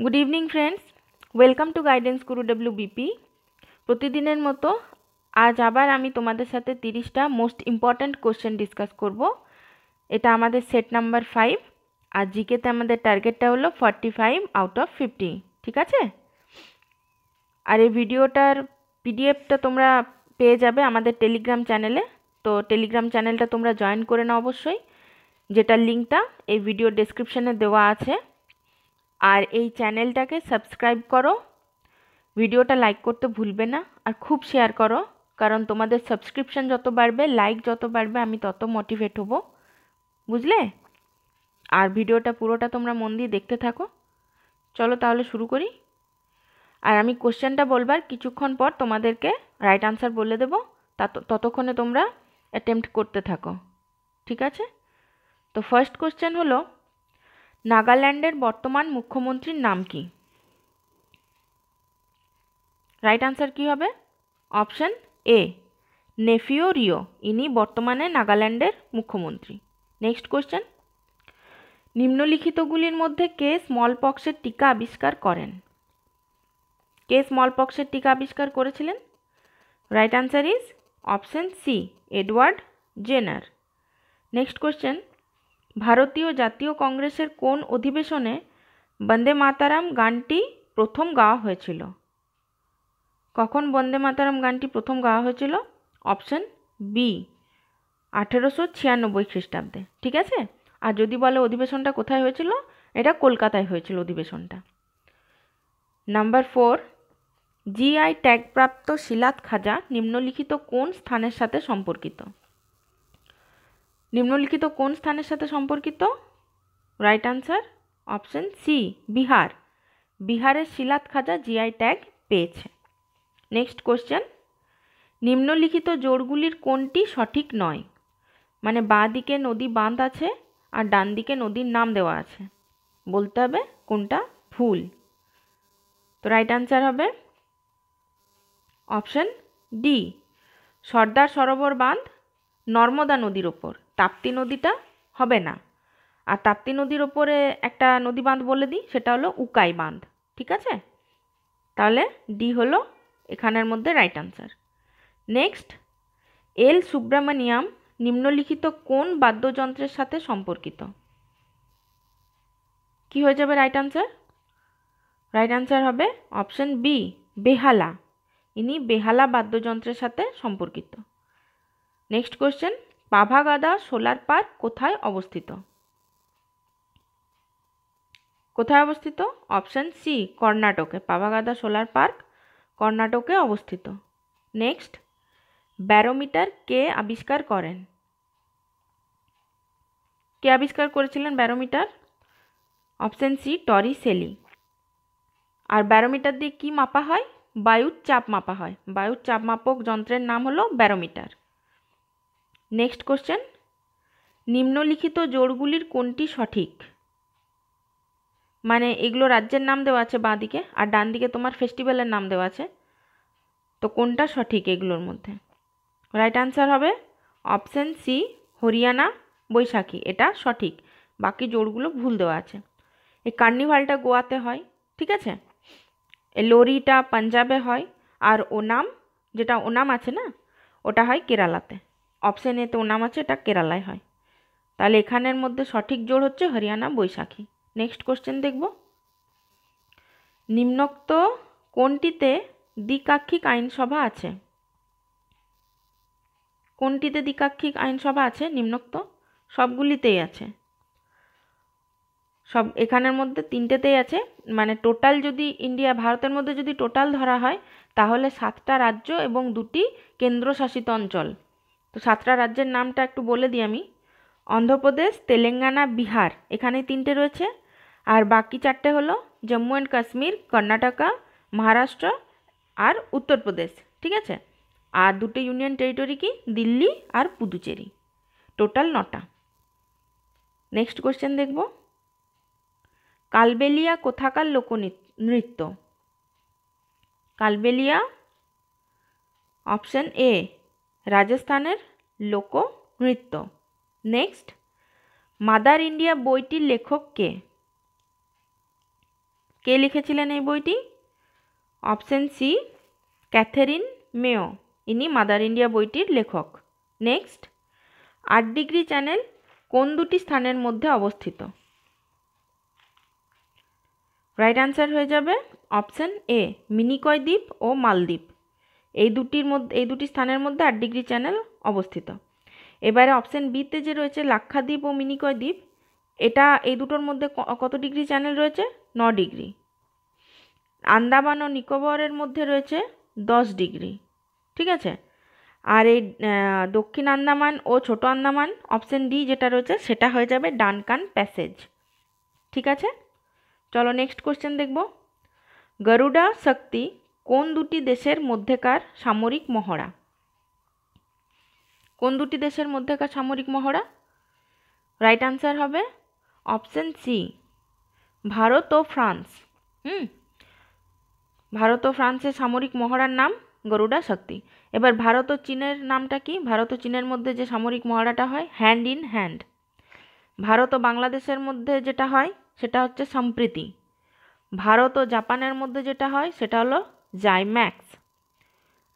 Good evening friends, welcome to guidance Guru WBP। প্রতিদিনের মতো আজ আবার আমি তোমাদের সাথে 30টা মোস্ট ইম্পর্ট্যান্ট কোশ্চেন ডিসকাস করব। এটা আমাদের সেট নাম্বার 5 আর জিকেতে আমাদের টার্গেটটা হলো 45 আউট অফ 50। ঠিক আছে? আর এই ভিডিওটার পিডিএফটা তোমরা পেয়ে যাবে আমাদের টেলিগ্রাম চ্যানেলে। তো টেলিগ্রাম চ্যানেলটা তোমরা জয়েন করে নাও অবশ্যই, যেটার লিঙ্কটা এই ভিডিও ডেসক্রিপশনে দেওয়া আছে। আর এই চ্যানেলটাকে সাবস্ক্রাইব করো, ভিডিওটা লাইক করতে ভুলবে না, আর খুব শেয়ার করো, কারণ তোমাদের সাবস্ক্রিপশন যত বাড়বে, লাইক যত বাড়বে, আমি তত মোটিভেট হব, বুঝলে? আর ভিডিওটা পুরোটা তোমরা মন দিয়ে দেখতে থাকো। চলো তাহলে শুরু করি। আর আমি কোশ্চেনটা বলবার কিছুক্ষণ পর তোমাদেরকে রাইট আনসার বলে দেবো, ততক্ষণে তোমরা অ্যাটেম্প্ট করতে থাকো। ঠিক আছে? তো ফার্স্ট কোশ্চেন হলো, নাগাল্যান্ডের বর্তমান মুখ্যমন্ত্রীর নাম কি? রাইট আনসার কি হবে? Option A, Neiphiu Rio. ইনি বর্তমানে নাগাল্যান্ডের মুখ্যমন্ত্রী। নেক্সট কোশ্চেন, নিম্নলিখিতগুলির মধ্যে কে স্মল পক্সের টিকা আবিষ্কার করেন? কে স্মল পক্সের টিকা আবিষ্কার করেছিলেন? Right answer is option C, Edward Jenner. Next question, ভারতীয় জাতীয় কংগ্রেসের কোন অধিবেশনে বন্দে মাতারাম গানটি প্রথম গাওয়া হয়েছিল? কখন বন্দে মাতারাম গানটি প্রথম গাওয়া হয়েছিল? অপশন বি, 1896 খ্রিস্টাব্দে। ঠিক আছে? আর যদি বলে অধিবেশনটা কোথায় হয়েছিল, এটা কলকাতায় হয়েছিল অধিবেশনটা। নাম্বার 4, জিআই ট্যাগপ্রাপ্ত শিলাত খাজা নিম্নলিখিত কোন স্থানের সাথে সম্পর্কিত? নিম্নলিখিত কোন স্থানের সাথে সম্পর্কিত? Right answer option C, Bihar. বিহারের শিলাত খাজা জিআই ট্যাগ পেয়েছে। নেক্সট কোশ্চেন, নিম্নলিখিত জোড়গুলির কোনটি সঠিক নয়? মানে বাঁ দিকে নদী বাঁধ আছে আর ডান দিকে নদীর নাম দেওয়া আছে, বলতে হবে কোনটা ভুল। তো রাইট আনসার হবে অপশন ডি, সর্দার সরোবর বাঁধ নর্মদা নদীর ওপর, তাপ্তি নদীটা হবে না। আর তাপ্তি নদীর ওপরে একটা নদী বাঁধ বলে দিই, সেটা হলো উকাই বাঁধ। ঠিক আছে? তাহলে ডি হলো এখানের মধ্যে রাইট আনসার। নেক্সট, এল সুব্রামণিয়াম নিম্নলিখিত কোন বাদ্যযন্ত্রের সাথে সম্পর্কিত? কি হয়ে যাবে রাইট আনসার? রাইট আনসার হবে অপশন বি, বেহালা। ইনি বেহালা বাদ্যযন্ত্রের সাথে সম্পর্কিত। নেক্সট কোশ্চেন, পাভাগাদা সোলার পার্ক কোথায় অবস্থিত? কোথায় অবস্থিত? অপশন সি, কর্ণাটকে। পাভাগাদা সোলার পার্ক কর্ণাটকে অবস্থিত। নেক্সট, ব্যারোমিটার কে আবিষ্কার করেন? কে আবিষ্কার করেছিলেন ব্যারোমিটার? Option C, Torricelli. আর ব্যারোমিটার দিয়ে কি মাপা হয়? বায়ুর চাপ মাপা হয়। বায়ুর চাপ মাপক যন্ত্রের নাম হলো ব্যারোমিটার। নেক্সট কোশ্চেন, নিম্নলিখিত জোড়গুলির কোনটি সঠিক? মানে এগুলো রাজ্যের নাম দেওয়া আছে বাঁ দিকে, আর ডান দিকে তোমার ফেস্টিভ্যালের নাম দেওয়া আছে, তো কোনটা সঠিক এগুলোর মধ্যে? রাইট আনসার হবে অপশন সি, হরিয়ানা বৈশাখী। এটা সঠিক, বাকি জোড়গুলো ভুল দেওয়া আছে। এই কার্নিভালটা গোয়াতে হয়। ঠিক আছে? এই লোরিটা পাঞ্জাবে হয়, আর ওনাম, যেটা ওনাম আছে না, ওটা হয় কেরালাতে। অপশন এতে ওনাম আছে, এটা কেরালায় হয়। তাহলে এখানের মধ্যে সঠিক জোড় হচ্ছে হরিয়ানা বৈশাখী। নেক্সট কোশ্চেন দেখব, নিম্নোক্ত কোনটিতে দ্বিকাক্ষিক আইনসভা আছে? কোনটিতে দ্বিকাক্ষিক আইনসভা আছে নিম্নোক্ত? সবগুলিতেই আছে। সব এখানের মধ্যে তিনটেতেই আছে। মানে টোটাল যদি ইন্ডিয়া ভারতের মধ্যে যদি টোটাল ধরা হয়, তাহলে 7টা রাজ্য এবং 2টি কেন্দ্রশাসিত অঞ্চল। তো 7টা রাজ্যের নামটা একটু বলে দিই আমি। অন্ধ্রপ্রদেশ, তেলেঙ্গানা, বিহার, এখানে 3টে রয়েছে। আর বাকি 4টে হলো জম্মু অ্যান্ড কাশ্মীর, কর্ণাটকা, মহারাষ্ট্র আর উত্তরপ্রদেশ। ঠিক আছে? আর 2টে ইউনিয়ন টেরিটরি কি, দিল্লি আর পুদুচেরি। টোটাল 9টা। নেক্সট কোশ্চেন দেখব, কালবেলিয়া কোথাকার লোকনৃত্য? কালবেলিয়া অপশন এ, রাজস্থানের লোকনৃত্য। নেক্সট, মাদার ইন্ডিয়া বইটির লেখক কে? কে লিখেছিলেন এই বইটি? অপশন সি, ক্যাথেরিন মেও, ইনি মাদার ইন্ডিয়া বইটির লেখক। নেক্সট, 8 ডিগ্রি চ্যানেল কোন দুটি স্থানের মধ্যে অবস্থিত? রাইট অ্যান্সার হয়ে যাবে অপশন এ, মিনিকয় দ্বীপ ও মালদ্বীপ। এই দুটি স্থানের মধ্যে 8 ডিগ্রি চ্যানেল অবস্থিত। এবারে অপশন বিতে যে রয়েছে লাক্ষাদ্বীপ ও মিনিকয় দ্বীপ, এটা এই দুটোর মধ্যে কত ডিগ্রি চ্যানেল রয়েছে? 9 ডিগ্রি। আন্দামান ও নিকোবরের মধ্যে রয়েছে 10 ডিগ্রি। ঠিক আছে। আর এই দক্ষিণ আন্দামান ও ছোট আন্দামান, অপশন ডি যেটা রয়েছে সেটা হয়ে যাবে ডানকান প্যাসেজ। ঠিক আছে, চলো নেক্সট কোশ্চেন দেখব। গরুড়া শক্তি কোন দুটি দেশের মধ্যেকার সামরিক মহড়া? কোন দুটি দেশের মধ্যেকার সামরিক মহড়া? রাইট আনসার হবে অপশন সি, ভারত ও ফ্রান্স। ভারত ও ফ্রান্সের সামরিক মহড়ার নাম গরুড়া শক্তি। এবার ভারত ও চীনের নামটা কি? ভারত ও চীনের মধ্যে যে সামরিক মহড়াটা হয় হ্যান্ড ইন হ্যান্ড। ভারত ও বাংলাদেশের মধ্যে যেটা হয় সেটা হচ্ছে সম্প্রীতি। ভারত ও জাপানের মধ্যে যেটা হয় সেটা হলো জাইম্যাক্স।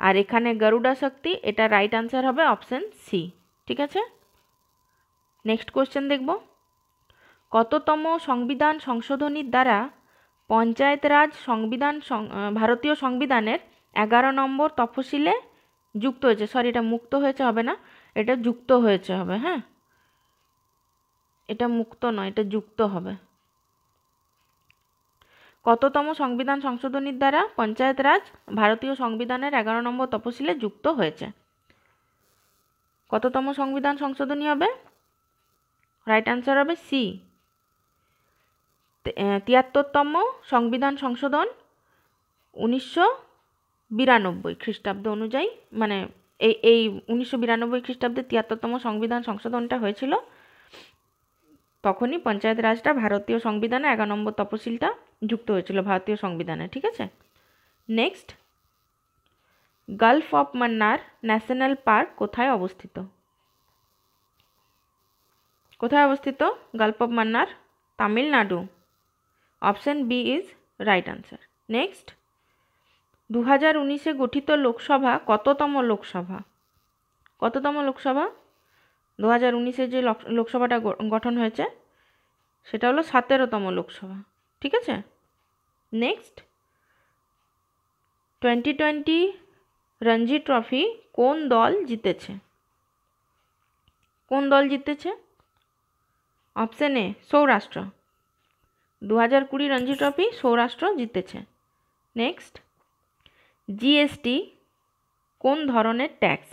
আর এখানে গরুড়া শক্তি, এটা রাইট আনসার হবে অপশন সি। ঠিক আছে, নেক্সট কোশ্চেন দেখব। কততম সংবিধান সংশোধনীর দ্বারা পঞ্চায়েত রাজ সংবিধান ভারতীয় সংবিধানের 11 নম্বর তফসিলে যুক্ত হয়েছে? সরি, এটা মুক্ত হয়েছে হবে না, এটা যুক্ত হয়েছে হবে। হ্যাঁ, এটা মুক্ত নয়, এটা যুক্ত হবে। কততম সংবিধান সংশোধনীর দ্বারা পঞ্চায়েত রাজ ভারতীয় সংবিধানের 11 নম্বর তফসিলে যুক্ত হয়েছে? কততম সংবিধান সংশোধনী হবে? রাইট আনসার হবে সি, 73তম সংবিধান সংশোধন 1992 খ্রিস্টাব্দ অনুযায়ী, মানে এই 1992 খ্রিস্টাব্দে 73তম সংবিধান সংশোধনটা হয়েছিল। তখনই পঞ্চায়েত রাজটা ভারতীয় সংবিধানে 11 নম্বর তফসিলটা যুক্ত হয়েছিল ভারতীয় সংবিধানে। ঠিক আছে, next, Gulf of Mannar national park কোথায় অবস্থিত? কোথায় অবস্থিত Gulf of Mannar? Tamil Nadu. Option B is right answer. Next, 2019-এ গঠিত লোকসভা কততম লোকসভা? কততম লোকসভা? 2019-এ যে লোকসভাটা গঠন হয়েছে সেটা হলো 17তম লোকসভা। ঠিক আছে, নেক্সট, 2020 রঞ্জি ট্রফি কোন দল জিতেছে? কোন দল জিতেছে? Option A, Saurashtra. 2020 Ranji trophy Saurashtra জিতেছে। নেক্সট, জিএসটি কোন ধরনের ট্যাক্স?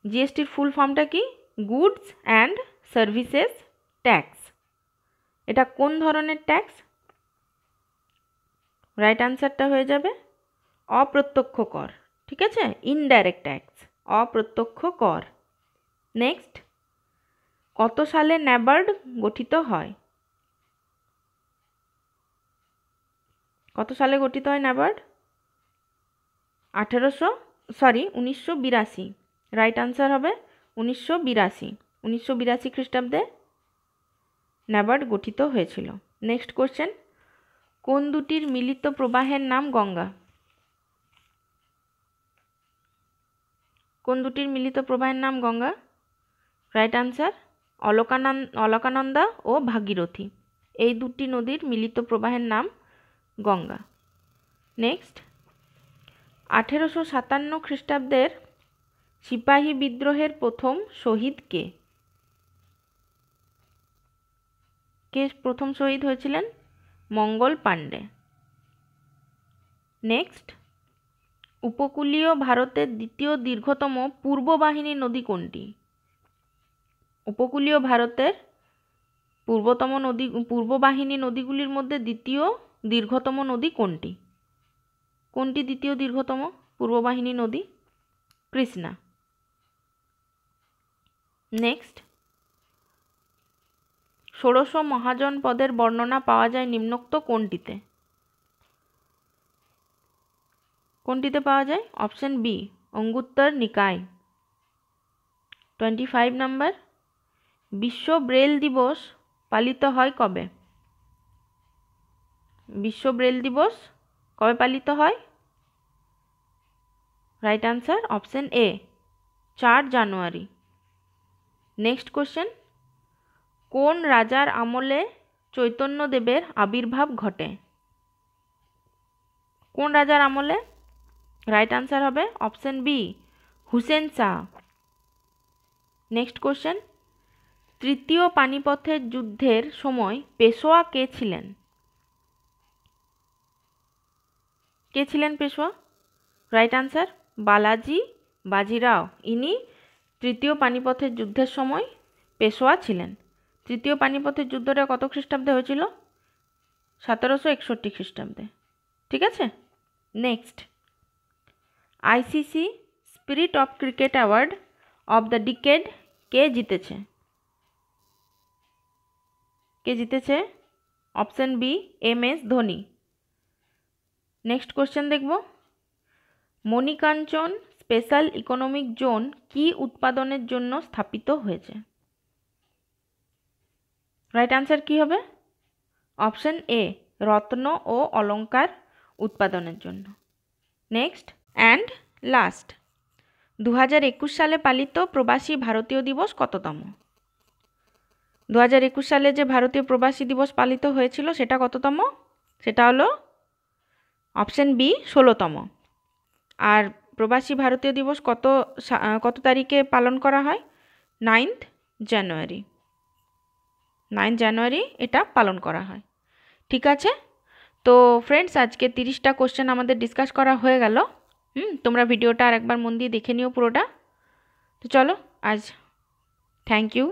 জিএসটির ফুল ফর্মটা কি? Goods and services tax. এটা কোন ধরনের ট্যাক্স? রাইট আনসারটা হয়ে যাবে অপ্রত্যক্ষ কর। ঠিক আছে, ইনডাইরেক্ট ট্যাক্স, অপ্রত্যক্ষ কর। নেক্সট, কত সালে ন্যাবার্ড গঠিত হয়? কত সালে গঠিত হয় ন্যাবার্ড? 1982। রাইট আনসার হবে 1982। 1982 খ্রিস্টাব্দে ন্যাবার্ড গঠিত হয়েছিল। নেক্সট কোশ্চেন, কোন দুটির মিলিত প্রবাহের নাম গঙ্গা? কোন দুটির মিলিত প্রবাহের নাম গঙ্গা? রাইট আনসার অলকানন্দা ও ভাগীরথী। এই দুটি নদীর মিলিত প্রবাহের নাম গঙ্গা। নেক্সট, 1857 খ্রিস্টাব্দের সিপাহী বিদ্রোহের প্রথম শহীদ কে? কে প্রথম শহীদ হয়েছিলেন? মঙ্গল পাণ্ডে। নেক্সট, উপকূলীয় ভারতের দ্বিতীয় দীর্ঘতম পূর্ববাহিনী নদী কোনটি? উপকূলীয় ভারতের পূর্ববাহিনী নদীগুলির মধ্যে দ্বিতীয় দীর্ঘতম নদী কোনটি? কোনটি দ্বিতীয় দীর্ঘতম পূর্ববাহিনী নদী? কৃষ্ণা। নেক্সট, ষোড়শ মহাজন পদের বর্ণনা পাওয়া যায় নিম্নোক্ত কোনটিতে? কোনটিতে পাওয়া যায়? Option B, Anguttara Nikaya. 25 number, বিশ্ব ব্রেল দিবস পালিত হয় কবে? বিশ্ব ব্রেল দিবস কবে পালিত হয়? Right answer option A 4 January. Next question, কোন রাজার আমলে চৈতন্যদেবের আবির্ভাব ঘটে? কোন রাজার আমলে? রাইট আনসার হবে option B Hussain Shah. Next question, তৃতীয় পানিপথের যুদ্ধের সময় পেশোয়া কে ছিলেন? কে ছিলেন পেশোয়া? Right answer Balaji Bajirao. ইনি তৃতীয় পানিপথের যুদ্ধের সময় পেশোয়া ছিলেন। তৃতীয় পানিপথের যুদ্ধটা কত খ্রিস্টাব্দে হয়েছিল? 1761 খ্রিস্টাব্দে। ঠিক আছে। Next, ICC spirit of cricket award of the decade কে জিতেছে? কে জিতেছে? Option B MS Dhoni. Next question দেখব, মণিকাঞ্চন স্পেশাল ইকোনমিক জোন কি উৎপাদনের জন্য স্থাপিত হয়েছে? রাইট আনসার কি হবে? অপশন এ রত্ন ও অলংকার উৎপাদনের জন্য। নেক্সট অ্যান্ড লাস্ট, 2021 সালে পালিত প্রবাসী ভারতীয় দিবস কততম? 2021 সালে যে ভারতীয় প্রবাসী দিবস পালিত হয়েছিল সেটা কততম? সেটা হলো অপশন বি 16তম। আর প্রবাসী ভারতীয় দিবস কত তারিখে পালন করা হয়? 9th জানুয়ারি। 9 জানুয়ারি এটা পালন করা হয়। ঠিক আছে। তো ফ্রেন্ডস, আজকে 30টা কোশ্চেন আমাদের ডিসকাস করা হয়ে গেল। তোমরা ভিডিওটা আর একবার মন দিয়ে দেখে নিও পুরোটা। তো চলো আজ, থ্যাংক ইউ।